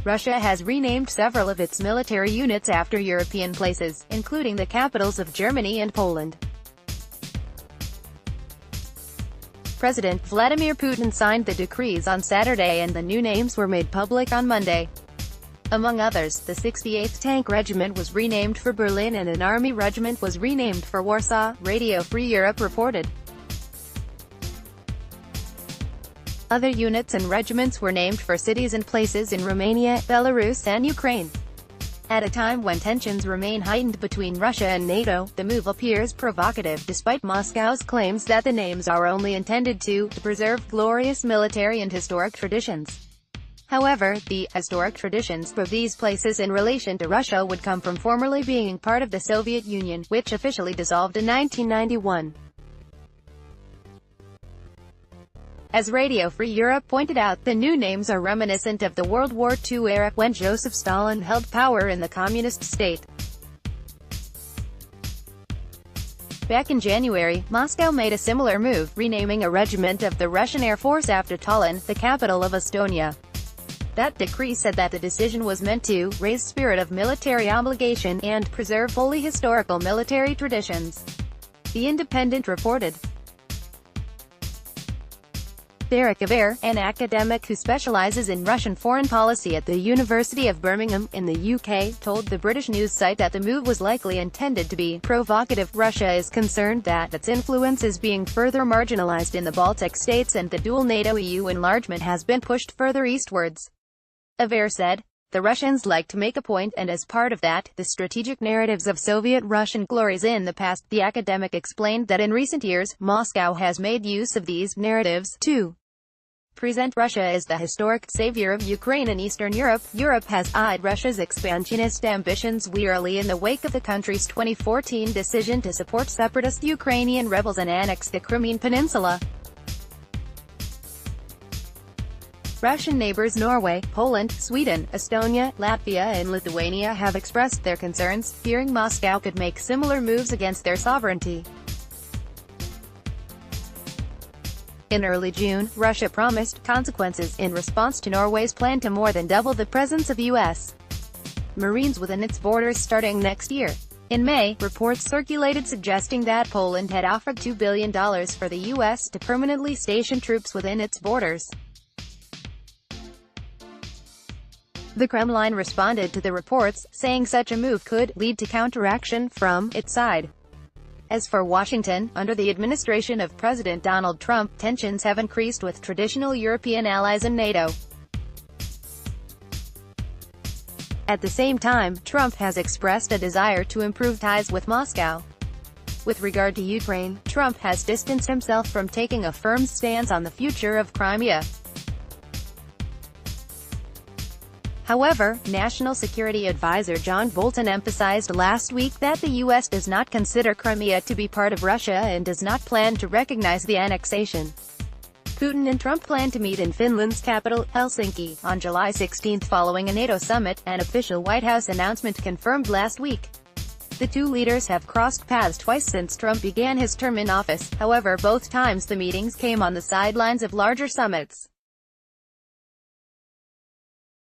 Russia has renamed several of its military units after European places, including the capitals of Germany and Poland. President Vladimir Putin signed the decrees on Saturday and the new names were made public on Monday. Among others, the 68th Tank Regiment was renamed for Berlin and an army regiment was renamed for Warsaw, Radio Free Europe reported. Other units and regiments were named for cities and places in Romania, Belarus and Ukraine. At a time when tensions remain heightened between Russia and NATO, the move appears provocative, despite Moscow's claims that the names are only intended to preserve glorious military and historic traditions. However, the historic traditions for these places in relation to Russia would come from formerly being part of the Soviet Union, which officially dissolved in 1991. As Radio Free Europe pointed out, the new names are reminiscent of the World War II era, when Joseph Stalin held power in the communist state. Back in January, Moscow made a similar move, renaming a regiment of the Russian Air Force after Tallinn, the capital of Estonia. That decree said that the decision was meant to raise spirit of military obligation and preserve fully historical military traditions. The Independent reported. Derek Aver, an academic who specializes in Russian foreign policy at the University of Birmingham, in the UK, told the British news site that the move was likely intended to be provocative. Russia is concerned that its influence is being further marginalized in the Baltic states and the dual NATO-EU enlargement has been pushed further eastwards. Aver said, "The Russians like to make a point, and as part of that, the strategic narratives of Soviet Russian glories in the past." The academic explained that in recent years, Moscow has made use of these narratives to present Russia as the historic savior of Ukraine and Eastern Europe. Europe has eyed Russia's expansionist ambitions wearily in the wake of the country's 2014 decision to support separatist Ukrainian rebels and annex the Crimean Peninsula. Russian neighbors Norway, Poland, Sweden, Estonia, Latvia and Lithuania have expressed their concerns, fearing Moscow could make similar moves against their sovereignty. In early June, Russia promised consequences in response to Norway's plan to more than double the presence of U.S. Marines within its borders starting next year. In May, reports circulated suggesting that Poland had offered $2 billion for the U.S. to permanently station troops within its borders. The Kremlin responded to the reports, saying such a move could lead to counteraction from its side. As for Washington, under the administration of President Donald Trump, tensions have increased with traditional European allies and NATO. At the same time, Trump has expressed a desire to improve ties with Moscow. With regard to Ukraine, Trump has distanced himself from taking a firm stance on the future of Crimea. However, National Security Advisor John Bolton emphasized last week that the U.S. does not consider Crimea to be part of Russia and does not plan to recognize the annexation. Putin and Trump plan to meet in Finland's capital, Helsinki, on July 16 following a NATO summit, an official White House announcement confirmed last week. The two leaders have crossed paths twice since Trump began his term in office, however both times the meetings came on the sidelines of larger summits.